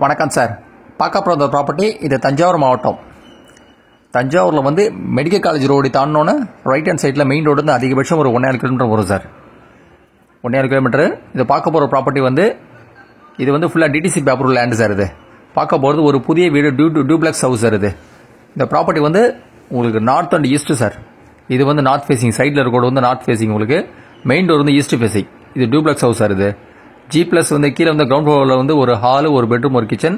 வணக்கம் சார். பார்க்க போகிற ப்ராப்பர்ட்டி இது தஞ்சாவூர் மாவட்டம். தஞ்சாவூரில் வந்து மெடிக்கல் காலேஜ் ரோடு தாண்டினோன்னு ரைட் ஹேண்ட் சைடில் மெயின் ரோடு வந்து அதிகபட்சம் ஒரு 1.5 கிலோமீட்டர் வரும் சார். 1.5 கிலோமீட்டர். இது பார்க்க போகிற ப்ராப்பர்ட்டி வந்து இது வந்து ஃபுல்லாக டிடிசி பேப்பர் லேண்டு சார். இது பார்க்க போகிறது ஒரு புதிய வீடு டூப்ளெக்ஸ் ஹவுஸ் சார். இந்த ப்ராப்பர்ட்டி வந்து உங்களுக்கு நார்த் அண்ட் ஈஸ்ட் சார். இது வந்து நார்த் ஃபேசிங், சைடில் இருக்கிறது வந்து நார்த் ஃபேசிங், உங்களுக்கு மெயின் டோர் வந்து ஈஸ்ட் ஃபேசிங். இது டூப்ளெக்ஸ் ஹவுஸ் சார். இது ஜி ப்ளஸ் வந்து கீழே வந்து கிரவுண்ட் ஃப்ளோரில் வந்து ஒரு ஹாலு, ஒரு பெட்ரூம், ஒரு கிச்சன்,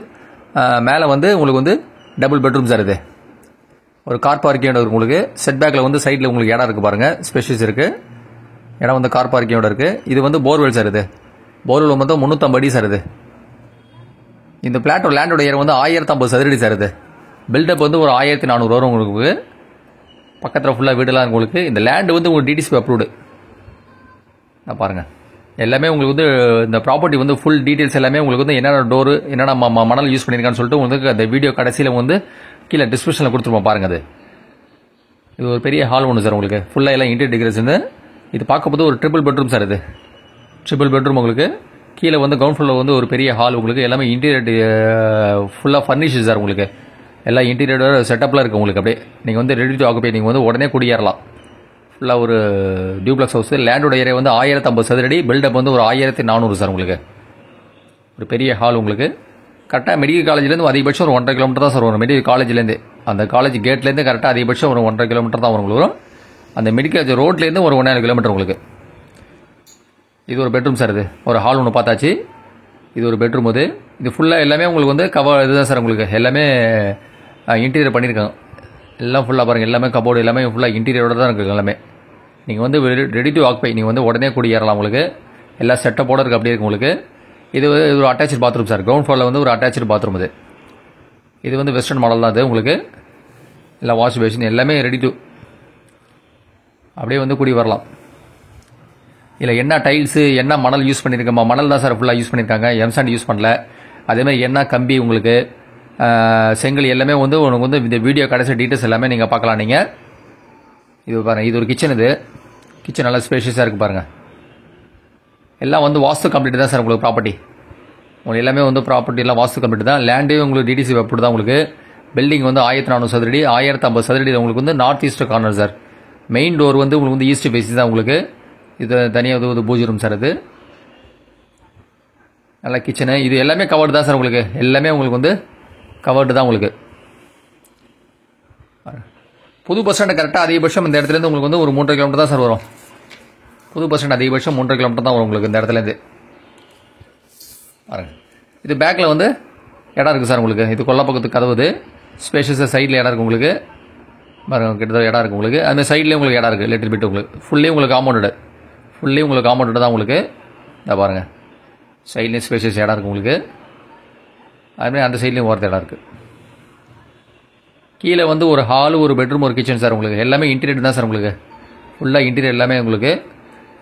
மேலே வந்து உங்களுக்கு வந்து டபுள் பெட்ரூம் சார். இது ஒரு கார் பார்க்கிங்கோட இருக்குது. உங்களுக்கு செட் பேக்கில் வந்து சைடில் உங்களுக்கு இடம் இருக்குது பாருங்கள், ஸ்பேஷியஸ் இருக்குது இடம் வந்து கார் பார்க்கிங்கோட இருக்குது. இது வந்து போர்வெல் சார். இது போர்வெல் வந்து 350 அடி சார். இது இந்த பிளாட்டோட லேண்டோட ஏரியா வந்து 1050 சதுரடி சார். இது பில்டப் வந்து ஒரு 1400 வரும் உங்களுக்கு. பக்கத்தில் ஃபுல்லாக வீடெல்லாம் உங்களுக்கு. இந்த லேண்டு வந்து உங்களுக்கு டிடிசி அப்ரூவ்டு. நான் பாருங்கள் எல்லாமே உங்களுக்கு வந்து இந்த ப்ராப்பர்ட்டி வந்து ஃபுல் டீட்டெயில்ஸ் எல்லாமே உங்களுக்கு வந்து என்னென்ன டோரு, என்னென்ன மணல் யூஸ் பண்ணியிருக்கான்னு சொல்லிட்டு உங்களுக்கு அந்த வீடியோ கடைசியில் வந்து கீழே டிஸ்கிரிப்ஷனில் கொடுத்துருப்போம் பாருங்கள். அது இது ஒரு பெரிய ஹால் ஒன்று சார். உங்களுக்கு ஃபுல்லாக எல்லாம் இன்டீரியர் டெக்கரேஷன். இது பார்க்கும்போது ஒரு ட்ரிபிள் பெட்ரூம் சார். இது ட்ரிபிள் பெட்ரூம். உங்களுக்கு கீழே வந்து கிரவுண்ட் ஃப்ளோரில் வந்து ஒரு பெரிய ஹால். உங்களுக்கு எல்லாமே இன்டீரியர் ஃபுல்லாக ஃபர்னிஷ் சார். உங்களுக்கு எல்லா இன்டீரியரோட செட்டப்லாம் இருக்குது உங்களுக்கு. அப்படியே நீங்கள் வந்து ரெடி டு ஆக்குபை, நீங்கள் வந்து உடனே குடியேறலாம். ஃபுல்லாக ஒரு டியூப்ளெக்ஸ் ஹவுஸ். லேண்டோட ஏரியா வந்து 1050 சதுரடி, பில்டப் வந்து ஒரு 1400 சார். உங்களுக்கு ஒரு பெரிய ஹால். உங்களுக்கு கரெக்டாக மெடிக்கல் காலேஜ்லேருந்து அதிகபட்சம் ஒரு 1.5 கிலோமீட்டர் தான் சார் வரும். மெடிக்கல் காலேஜ்லேருந்து அந்த காலேஜ் கேட்லேருந்து கரெக்டாக அதிகபட்சம் ஒரு 1.5 கிலோமீட்டர் தான் வரும். அந்த மெடிக்கல் ரோட்லேருந்து ஒரு 1.5 கிலோமீட்டர் உங்களுக்கு. இது ஒரு பெட்ரூம் சார். இது ஒரு ஹால் ஒன்று பார்த்தாச்சு. இது ஒரு பெட்ரூம். இது ஃபுல்லாக எல்லாமே உங்களுக்கு வந்து கவர் இதுதான் சார். உங்களுக்கு எல்லாமே இன்டீரியர் பண்ணியிருக்காங்க. எல்லாம் ஃபுல்லாக பாருங்கள், எல்லாமே கபோர்டு எல்லாமே ஃபுல்லாக இன்டீரியரோட தான் இருக்குது எல்லாமே. நீங்கள் வந்து ரெடி டு ஆக்குபை, நீங்கள் வந்து உடனே குடியேறலாம். உங்களுக்கு எல்லா செட்டப்போடு இருக்குது. அப்படியே இருக்குது உங்களுக்கு. இது ஒரு அட்டாச்சு பாத்ரூம் சார். கிரவுண்ட் ஃப்ளோரில் வந்து ஒரு அட்டாச்சு பாத்ரூம். இது வந்து வெஸ்டர்ன் மாடல் தான். அது உங்களுக்கு எல்லாம் வாஷ் பேஷன் எல்லாமே ரெடி டு அப்படியே வந்து குடி வரலாம். இல்லை என்ன டைல்ஸு, என்ன மணல் யூஸ் பண்ணியிருக்கோமா? மணல் தான் சார் ஃபுல்லாக யூஸ் பண்ணியிருக்காங்க, எம்சாண்ட் யூஸ் பண்ணல. அதேமாதிரி என்ன கம்பி, உங்களுக்கு செங்கல் எல்லாமே வந்து உனக்கு வந்து இந்த வீடியோ கடைசி டீட்டெயில்ஸ் எல்லாமே நீங்கள் பார்க்கலாம். நீங்கள் இது பாருங்கள், இது ஒரு கிச்சன். இது கிச்சன் நல்லா ஸ்பேஷியஸாக இருக்குது பாருங்கள். எல்லாம் வந்து வாஸ்து கம்ப்ளீட் தான் சார். உங்களுக்கு ப்ராப்பர்ட்டி உங்களுக்கு எல்லாமே வந்து ப்ராப்பர்ட்டி எல்லாம் வாஸ்து கம்ப்ளீட் தான். லேண்டே உங்களுக்கு டிடிசி அப்ரூவ்டு தான். உங்களுக்கு பில்டிங் வந்து 1400 சதுரடி, 1050 சதுரடி. உங்களுக்கு வந்து north east corner sir. Main door வந்து உங்களுக்கு வந்து ஈஸ்ட் ஃபேஸ் தான். உங்களுக்கு இது தனியாக ஒரு பூஜை ரூம் சார். அது நல்லா கிச்சனு. இது எல்லாமே கவர்டு தான் சார். உங்களுக்கு எல்லாமே உங்களுக்கு வந்து கவர்டு தான். உங்களுக்கு புது பஸ் ஸ்டாண்டு கரெக்டாக அதிகபட்சம் இந்த இடத்துலேருந்து உங்களுக்கு வந்து ஒரு 3.5 கிலோமீட்டர் தான் சார் வரும். புது பஸ் ஸ்டாண்ட் அதிகபட்சம் 3.5 கிலோமீட்டர் தான் வரும் உங்களுக்கு இந்த இடத்துலேருந்து. பாருங்கள், இது பேக்கில் வந்து இடம் இருக்குது சார். உங்களுக்கு இது கொல்லை பக்கத்துக்கு கதவுது. ஸ்பேஷியஸாக சைடில் இடம் இருக்குது உங்களுக்கு. பாருங்கள், கிட்டத்தட்ட இடம் இருக்குது உங்களுக்கு. அதுமாதிரி சைட்லேயே உங்களுக்கு இடம் இருக்குது லிட்டில் பிட். உங்களுக்கு ஃபுல்லே உங்களுக்கு காம்பவுண்டடு, ஃபுல்லே உங்களுக்கு காம்பவுண்டடு தான் உங்களுக்கு. இதை பாருங்கள், சைட்லேயும் ஸ்பேஷியஸ் இடம் இருக்குது உங்களுக்கு. அதுமாதிரி அந்த சைட்லேயும் ஒருத்த இடம் இருக்குது. கீழே வந்து ஒரு ஹாலு, ஒரு பெட்ரூம், ஒரு கிச்சன் சார். உங்களுக்கு எல்லாமே இன்டீரியர் தான் சார். உங்களுக்கு ஃபுல்லாக இன்டீரியர் எல்லாமே உங்களுக்கு.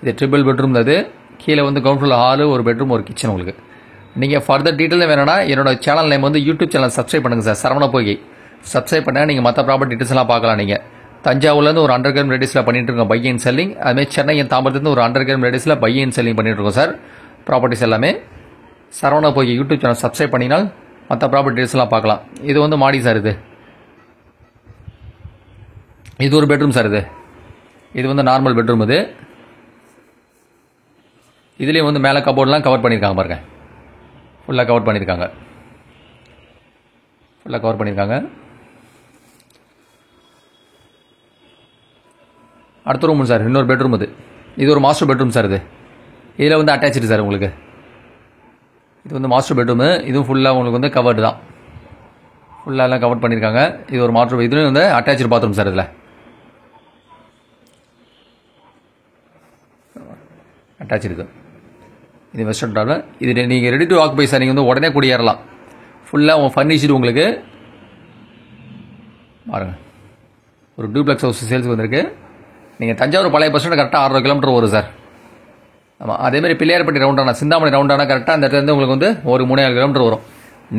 இது ட்ரிபிள் பெட்ரூம் அது. கீழே வந்து கிரவுண்ட் ஃப்ளோர் ஹாலு, ஒரு பெட்ரூம், ஒரு கிச்சன் உங்களுக்கு. நீங்கள் ஃபர்தர் டீட்டெயில் வேணும்னா என்னோட சேனல் நேம் வந்து யூடியூப் சேனல் சப்ஸ்கிரைப் பண்ணுங்கள் சார். சரவண போகி சப்ஸ்கிரைப் பண்ணால் நீங்கள் மற்ற ப்ராப்பர்ட்டி டீட்டெயில்ஸ்லாம் பார்க்கலாம். நீங்கள் தஞ்சாவூர்லேருந்து ஒரு 100 கிலோமீட்டர் ரேடியஸில் பண்ணிட்டு இருக்கோம் பை அண்ட் செல்லிங். அதுமாதிரி சென்னை தாம்பரத்துலேருந்து ஒரு 100 கிலோமீட்டர் ரேடியஸில் பை அண்ட் செல்லிங் பண்ணிட்டு இருக்கோம் சார். ப்ராப்பர்ட்டிஸ் எல்லாமே சரவண போகி யூடியூப் சேனல் சப்ஸ்கிரைப் பண்ணினால் மற்ற ப்ராப்பர்ட்டி டீட்டெயில்ஸ்லாம் பார்க்கலாம். இது வந்து மாடி சார். இது ஒரு பெட்ரூம் சார். இது வந்து நார்மல் பெட்ரூம். இதுலேயும் வந்து மேலே கபோர்ட்லாம் கவர் பண்ணியிருக்காங்க பாருங்கள். ஃபுல்லாக கவர் பண்ணியிருக்காங்க. அடுத்த ரூம் சார், இன்னொரு பெட்ரூம். இது ஒரு மாஸ்டர் பெட்ரூம் சார். இதில் வந்து அட்டாச்சு சார். உங்களுக்கு இது வந்து மாஸ்டர் பெட்ரூமு. இதுவும் ஃபுல்லாக உங்களுக்கு வந்து கவர்டு தான். ஃபுல்லாக எல்லாம் கவர் பண்ணியிருக்காங்க. இது ஒரு மாஸ்டர். இதுலேயும் வந்து அட்டாச்சு பாத்ரூம் சார். இதில் அட்டாச் இருக்குது. இது வெஸ்டர்ன் டாவில். இது நீங்கள் ரெடி டு ஆக்குபை சார். நீங்கள் வந்து உடனே குடியேறலாம். ஃபுல்லாக ஃபர்னிஷ்டு உங்களுக்கு. பாருங்கள், ஒரு டூப்ளெக்ஸ் ஹவுஸ் சேல்ஸ் வந்திருக்கு. நீங்கள் தஞ்சாவூர் பழைய பஸ் ஸ்டாண்ட் கரெக்டாக 6 கிலோமீட்டர் வரும் சார். ஆமாம், அதேமாதிரி பிள்ளையார்பட்டி ரவுண்டானா, சிந்தாமணி ரவுண்டானா கரெக்டாக அந்த இடத்துல உங்களுக்கு வந்து ஒரு 3.5 கிலோமீட்டர் வரும்.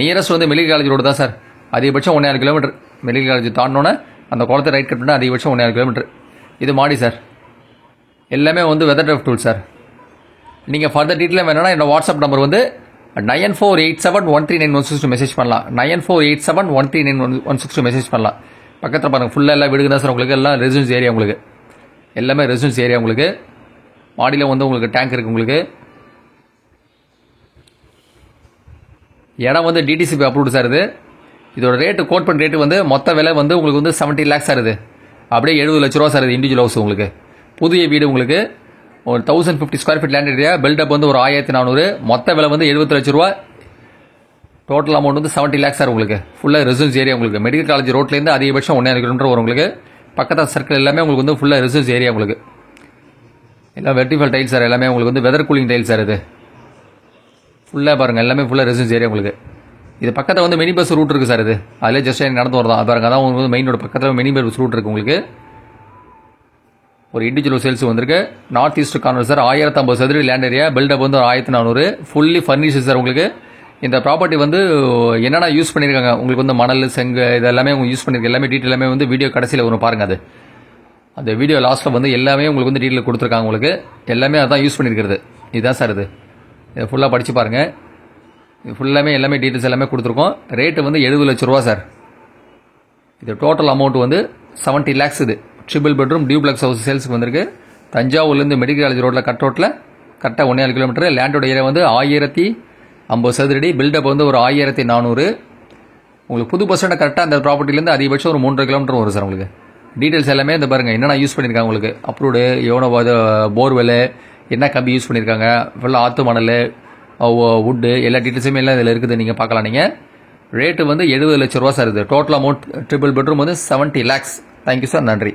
நியரஸ்ட் வந்து மெடிக்கல் காலேஜ் ரோடு தான் சார். அதிகபட்சம் 1.5 கிலோமீட்டர். மெடிக்கல் காலேஜ் தாண்டினோன்னே அந்த குளத்தை ரைட் கட் பண்ணால் அதிகபட்சம் 1.5 கிலோமீட்டர். இது மாடி சார். எல்லாமே வந்து வெதர் ட்ரைவ் டூல் சார். நீங்கள் ஃபர்தர் டீட்டெயில் வேணும்னா என்னோட வாட்ஸ்அப் நம்பர் வந்து 9487139162 மெசேஜ் பண்ணலாம். 9487139162 மெசேஜ் பண்ணலாம். பக்கத்தில் பாருங்கள், ஃபுல்லாக எல்லாம் வீடுங்க தான் சார். உங்களுக்கு எல்லாம் ரெசிடென்ஸ் ஏரியா, உங்களுக்கு எல்லாமே ரெசிடென்ஸ் ஏரியா. உங்களுக்கு மாடியில் வந்து உங்களுக்கு டேங்க் இருக்குது. உங்களுக்கு இடம் வந்து டிடிசிபி அப்ரூவ்டு சார். இதோட ரேட்டு கோட் பண்ண ரேட்டு வந்து மொத்த விலை வந்து உங்களுக்கு வந்து 70 lakhs சார். அப்படியே 70 லட்ச ரூபா சார். இண்டிவிஜுவல் ஹவுஸ் உங்களுக்கு புதிய வீடு. உங்களுக்கு ஒரு 1050 square feet land area. Built up வந்து ஒரு 1400. மொத்த விலை வந்து 70 லட்ச ரூபா. டோட்டல் அமௌண்ட் வந்து 70 lakhs சார். உங்களுக்கு ஃபுல்லாக ரெசிடென்ஸ் ஏரியா. உங்களுக்கு மெடிக்கல் காலேஜ் ரோட்லேருந்து அதிகபட்சம் 1.5 கிலோமீட்டர் வரும். உங்களுக்கு பக்கத்தில் சர்க்கிள் எல்லாமே உங்களுக்கு வந்து ஃபுல்லாக ரெசிடென்ஸ் ஏரியா. உங்களுக்கு எல்லாம் வெர்டிஃபல் டைல்ஸ் சார். எல்லாமே உங்களுக்கு வந்து வெதர் கூலிங் டைல்ஸ் சார். ஃபுல்லாக பாருங்கள், எல்லாமே ஃபுல்லாக ரெசிடென்ஸ் ஏரியா. உங்களுக்கு இது பக்கத்தில் வந்து மினி பஸ் ரூட் இருக்குது சார். அதிலே ஜஸ்ட் நடந்து வரதான் பாருங்க. அதான் உங்களுக்கு வந்து மெயினோட பக்கத்தில் மினி பஸ் ரூட் இருக்குது. உங்களுக்கு ஒரு இண்டிவிஜுவல் சேல்ஸ் வந்திருக்கு. North east corner sir. 1050 சதுர லேண்ட் ஏரியா. பில்டப் வந்து 1400. Fully furnished sir. உங்களுக்கு இந்த ப்ராப்பர்ட்டி வந்து என்னென்ன யூஸ் பண்ணியிருக்காங்க, உங்களுக்கு வந்து மணல், செங்கு, இதெல்லாமே உங்களுக்கு யூஸ் பண்ணியிருக்க எல்லாமே டீட்டெயில் எல்லாமே வந்து வீடியோ கடைசியில் வரும் பாருங்கள். அந்த வீடியோ லாஸ்ட்டில் வந்து எல்லாமே உங்களுக்கு வந்து டீட்டெயில் கொடுத்துருக்காங்க. உங்களுக்கு எல்லாமே அதான் யூஸ் பண்ணியிருக்கிறது. இதுதான் சார். இதை ஃபுல்லாக படித்து பாருங்கள். இது ஃபுல்லாமே எல்லாமே டீட்டெயில்ஸ் எல்லாமே கொடுத்துருக்கோம். ரேட்டு வந்து 70 லட்ச ரூபா சார். இது டோட்டல் அமௌண்ட் வந்து 70 lakhs. இது ட்ரிபிள் பெட்ரூம் டியூப்ளெக்ஸ் ஹவுஸ் சேல்ஸுக்கு வந்திருக்கு. தஞ்சாவூர்லேருந்து மெடிக்கல் காலேஜ் ரோட்டில் கட் ரோட்டில் கரெக்டாக 1.5 கிலோமீட்டர். லேண்டோட ஏரியா வந்து 1050 சதுரடி. பில்டப் வந்து ஒரு 1400. உங்களுக்கு புது பஸ் ஸ்டாண்ட் கரெக்டாக அந்த ப்ராப்பர்ட்டிலேருந்து அதிகபட்சம் ஒரு 3.5 கிலோமீட்டர் வரும் சார். உங்களுக்கு டீட்டெயில்ஸ் எல்லாமே இந்த பாருங்கள் என்னென்ன யூஸ் பண்ணியிருக்காங்க. உங்களுக்கு அப்ரூவ்டு எவ்வளோ போர்வெல், என்ன கம்பி யூஸ் பண்ணியிருக்காங்க, ஃபுல்லாக ஆற்று மணல், வுட்டு, எல்லா டீட்டெயில்ஸுமே எல்லாம் இதில் இருக்குது. நீங்கள் பார்க்கலாம். நீங்கள் ரேட்டு வந்து 70 லட்ச ரூபா சார். இது டோட்டல் அமௌண்ட் ட்ரிபிள் பெட்ரூம் வந்து 70 lakhs. Thank you sir. நன்றி.